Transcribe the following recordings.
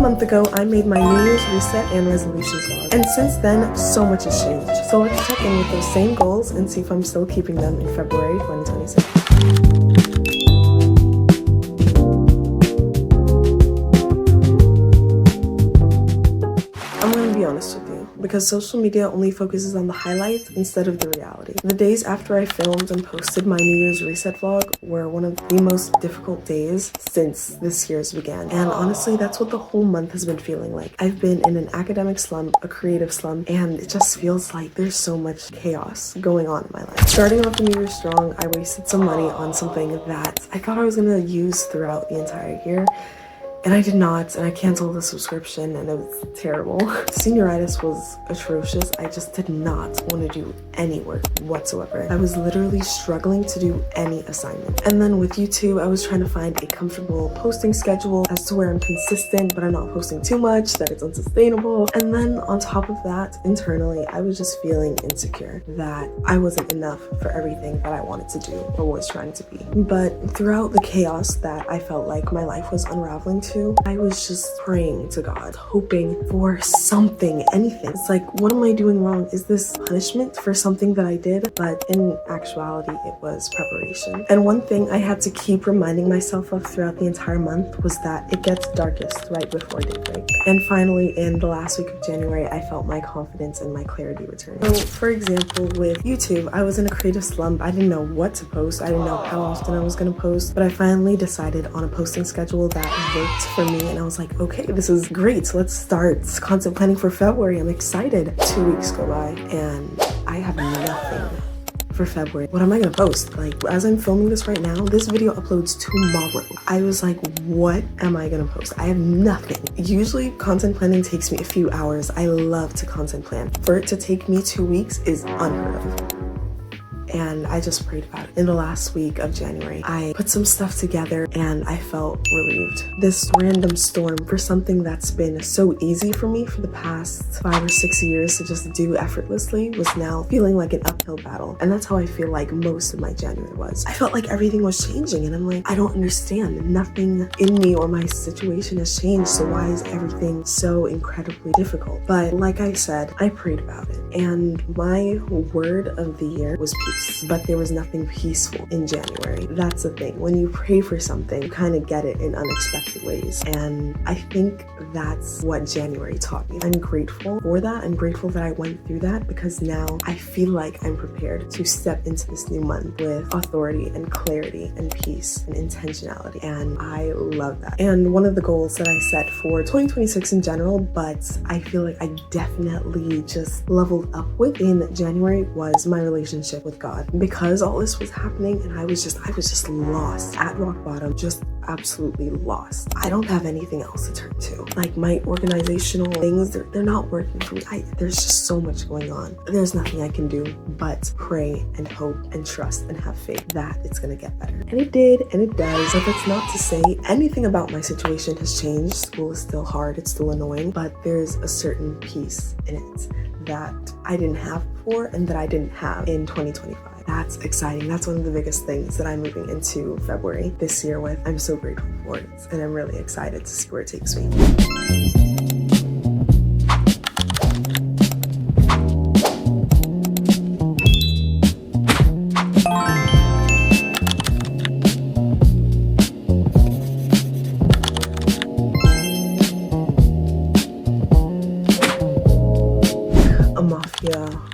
1 month ago, I made my New Year's reset and resolutions vlog, and since then, so much has changed. So let's check in with those same goals and see if I'm still keeping them in February 2026. I'm gonna be honest with you, because social media only focuses on the highlights instead of the reality. The days after I filmed and posted my New Year's reset vlog were one of the most difficult days since this year's began. And honestly, that's what the whole month has been feeling like. I've been in an academic slump, a creative slump, and it just feels like there's so much chaos going on in my life. Starting off the New Year strong, I wasted some money on something that I thought I was gonna use throughout the entire year. And I did not, and I canceled the subscription, and it was terrible. Senioritis was atrocious. I just did not want to do any work whatsoever. I was literally struggling to do any assignment. And then with YouTube, I was trying to find a comfortable posting schedule as to where I'm consistent, but I'm not posting too much, that it's unsustainable. And then on top of that, internally, I was just feeling insecure that I wasn't enough for everything that I wanted to do or was trying to be. But throughout the chaos that I felt like my life was unraveling to, I was just praying to God, hoping for something, anything. It's like, what am I doing wrong? Is this punishment for something that I did? But in actuality, it was preparation. And one thing I had to keep reminding myself of throughout the entire month was that it gets darkest right before daybreak. And finally, in the last week of January, I felt my confidence and my clarity return. So, for example, with YouTube, I was in a creative slump. I didn't know what to post. I didn't know how often I was going to post, but I finally decided on a posting schedule that worked for me, and I was like, okay, this is great. Let's start content planning for February. I'm excited. 2 weeks go by and I have nothing for February. What am I gonna post? Like, as I'm filming this right now, this video uploads tomorrow. I was like, what am I gonna post? I have nothing. Usually content planning takes me a few hours. I love to content plan. For it to take me 2 weeks is unheard of. And I just prayed about it. In the last week of January, I put some stuff together and I felt relieved. This random storm for something that's been so easy for me for the past 5 or 6 years to just do effortlessly was now feeling like an uphill battle. And that's how I feel like most of my January was. I felt like everything was changing and I'm like, I don't understand. Nothing in me or my situation has changed. So why is everything so incredibly difficult? But like I said, I prayed about it. And my word of the year was peace. But there was nothing peaceful in January. That's the thing. When you pray for something, you kind of get it in unexpected ways. And I think that's what January taught me. I'm grateful for that. I'm grateful that I went through that because now I feel like I'm prepared to step into this new month with authority and clarity and peace and intentionality. And I love that. And one of the goals that I set for 2026 in general, but I feel like I definitely just leveled up with in January was my relationship with God. Because all this was happening and I was just lost at rock bottom, just absolutely lost. I don't have anything else to turn to. Like my organizational things, they're not working for me. There's just so much going on. There's nothing I can do but pray and hope and trust and have faith that it's gonna get better. And it did, and it does. But that's not to say anything about my situation has changed. School is still hard, it's still annoying, but there's a certain peace in it that I didn't have before and that I didn't have in 2025. That's exciting. That's one of the biggest things that I'm moving into February this year with. I'm so grateful for it and I'm really excited to see where it takes me.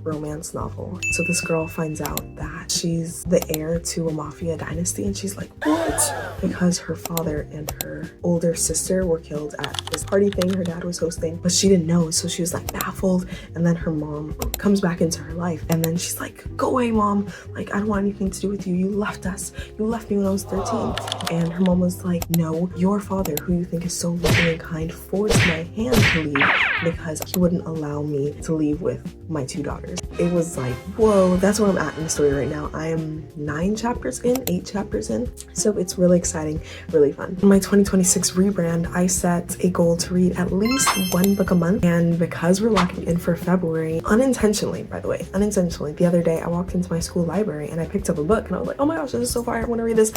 Romance novel. So this girl finds out that she's the heir to a mafia dynasty and she's like, what? Because her father and her older sister were killed at this party thing her dad was hosting, but she didn't know. So she was like baffled. And then her mom comes back into her life and then she's like, go away, mom. Like, I don't want anything to do with you. You left us. You left me when I was 13. And her mom was like, no, your father, who you think is so loving and kind, forced my hand to leave because he wouldn't allow me to leave with my 2 daughters. It was like, whoa, that's where I'm at in the story right now. I am 8 chapters in. So it's really exciting, really fun. In my 2026 rebrand, I set a goal to read at least 1 book a month. And because we're locking in for February, unintentionally, the other day I walked into my school library and I picked up a book and I was like, oh my gosh, this is so fire, I want to read this.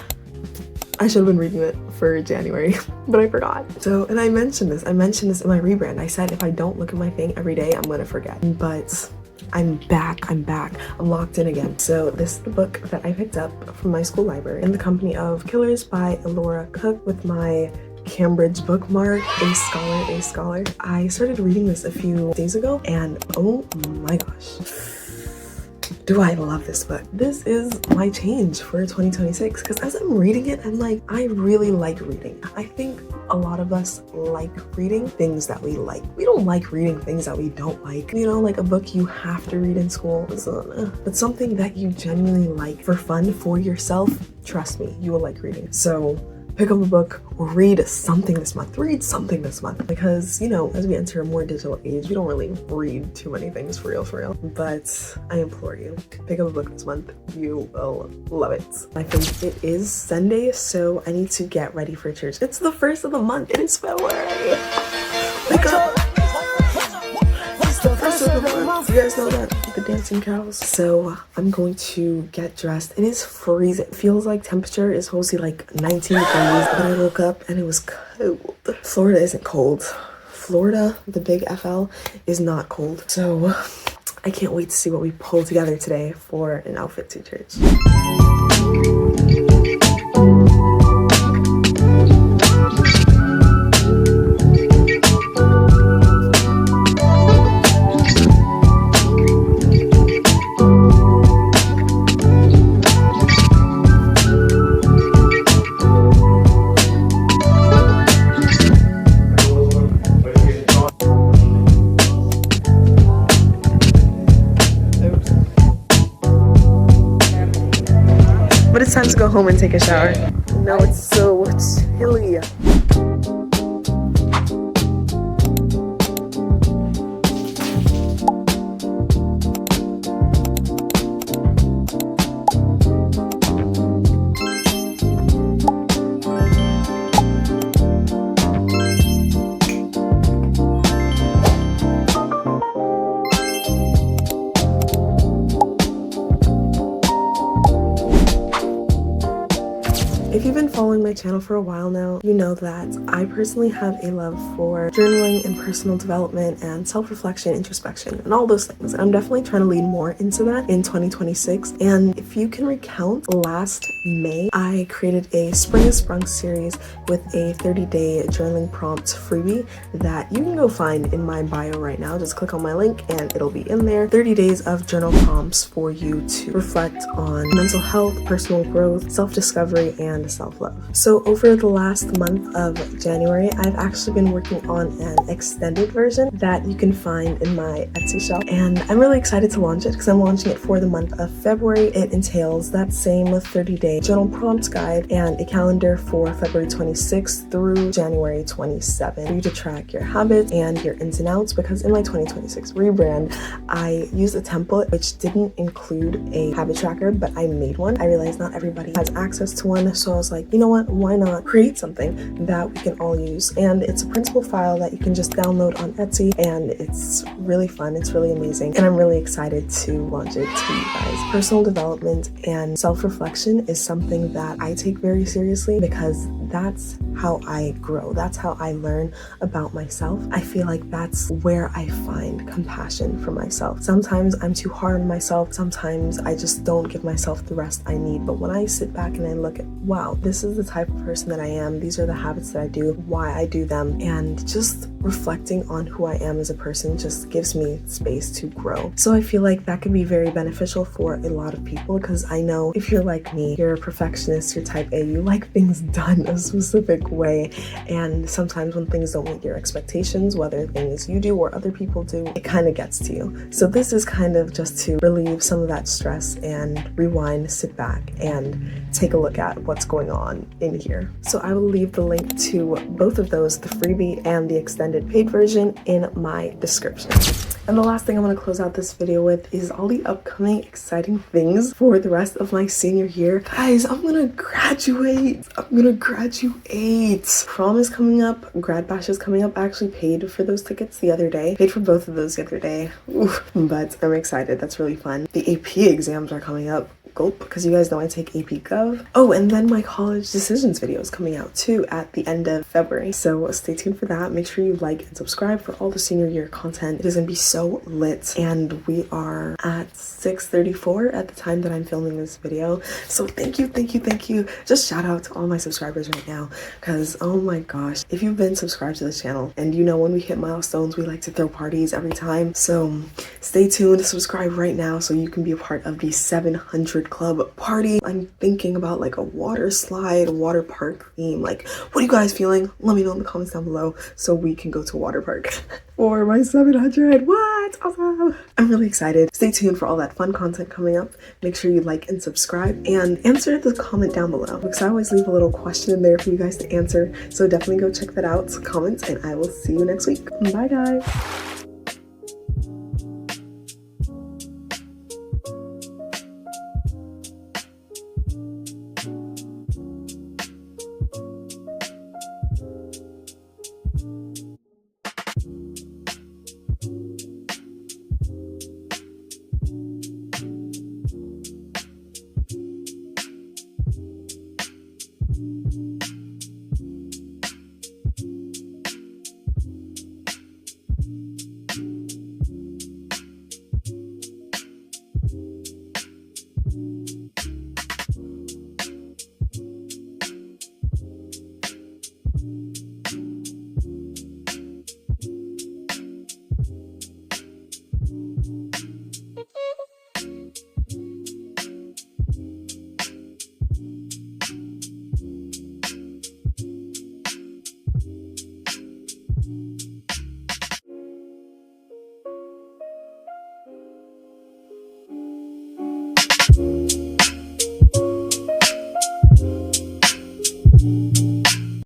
I should have been reading it for January, but I forgot. So, and I mentioned this in my rebrand. I said if I don't look at my thing every day, I'm gonna forget. But I'm back, I'm locked in again. So this is the book that I picked up from my school library in the company of Killers by Elora Cook with my Cambridge bookmark, A Scholar. I started reading this a few days ago and oh my gosh. Do I love this book. This is my change for 2026 because as I'm reading it, I'm like, I really like reading. I think a lot of us like reading things that we like. We don't like reading things that we don't like. You know, like a book you have to read in school, but something that you genuinely like for fun, for yourself, trust me, you will like reading. So pick up a book or read something this month. Because, you know, as we enter a more digital age, we don't really read too many things for real. But I implore you, pick up a book this month. You will love it. I think it is Sunday, so I need to get ready for church. It's the first of the month. It is February. Pick up. It's the first of the month. You guys know that? The dancing cows. So I'm going to get dressed. It is freezing. It feels like temperature is supposed to be like 19 degrees, but I woke up and it was cold. Florida isn't cold. Florida, the big FL, is not cold. So I can't wait to see what we pull together today for an outfit to church. But it's time to go home and take a shower. Now it's so chilly. If you've been following my channel for a while now, you know that I personally have a love for journaling and personal development and self-reflection, introspection, and all those things. And I'm definitely trying to lean more into that in 2026. And if you can recount, last May, I created a Spring is Sprung series with a 30-day journaling prompt freebie that you can go find in my bio right now. Just click on my link and it'll be in there. 30 days of journal prompts for you to reflect on mental health, personal growth, self-discovery, and self-love. So over the last month of January, I've actually been working on an extended version that you can find in my Etsy shop, and I'm really excited to launch it because I'm launching it for the month of February. It entails that same 30-day journal prompts guide and a calendar for February 26th through January 27th for you to track your habits and your ins and outs, because in my 2026 rebrand, I used a template which didn't include a habit tracker, but I made one. I realized not everybody has access to one, so I was like, you know what, why not create something that we can all use? And it's a printable file that you can just download on Etsy, and it's really fun, it's really amazing, and I'm really excited to launch it to you guys. Personal development and self-reflection is something that I take very seriously because that's how I grow. That's how I learn about myself. I feel like that's where I find compassion for myself. Sometimes I'm too hard on myself. Sometimes I just don't give myself the rest I need. But when I sit back and I look at, wow, this is the type of person that I am. These are the habits that I do, why I do them. And just reflecting on who I am as a person just gives me space to grow. So I feel like that could be very beneficial for a lot of people, because I know if you're like me, you're a perfectionist, you're type A, you like things done a specific way. And sometimes when things don't meet your expectations, whether things you do or other people do, it kind of gets to you. So this is kind of just to relieve some of that stress and rewind, sit back, and take a look at what's going on in here. So I will leave the link to both of those, the freebie and the extended paid version, in my description. And the last thing I'm going to close out this video with is all the upcoming exciting things for the rest of my senior year. Guys, I'm going to graduate. Prom is coming up. Grad bash is coming up. I actually paid for those tickets the other day. Paid for both of those the other day. Oof, but I'm excited. That's really fun. The AP exams are coming up. gulp, because you guys know I take AP Gov. Oh, and then my college decisions video is coming out too at the end of February. So stay tuned for that. Make sure you like and subscribe for all the senior year content. It is gonna be so lit. And we are at 6:34 at the time that I'm filming this video. So thank you. Just shout out to all my subscribers right now, because oh my gosh, if you've been subscribed to this channel, and you know when we hit milestones, we like to throw parties every time. So stay tuned, subscribe right now so you can be a part of the 700 club party. I'm thinking about like a water slide, water park theme. Like, what are you guys feeling? Let me know in the comments down below so we can go to a water park for my 700. What? Awesome. I'm really excited. Stay tuned for all that fun content coming up. Make sure you like and subscribe and answer the comment down below, because I always leave a little question in there for you guys to answer. So definitely go check that out, comment, and I will see you next week. Bye guys.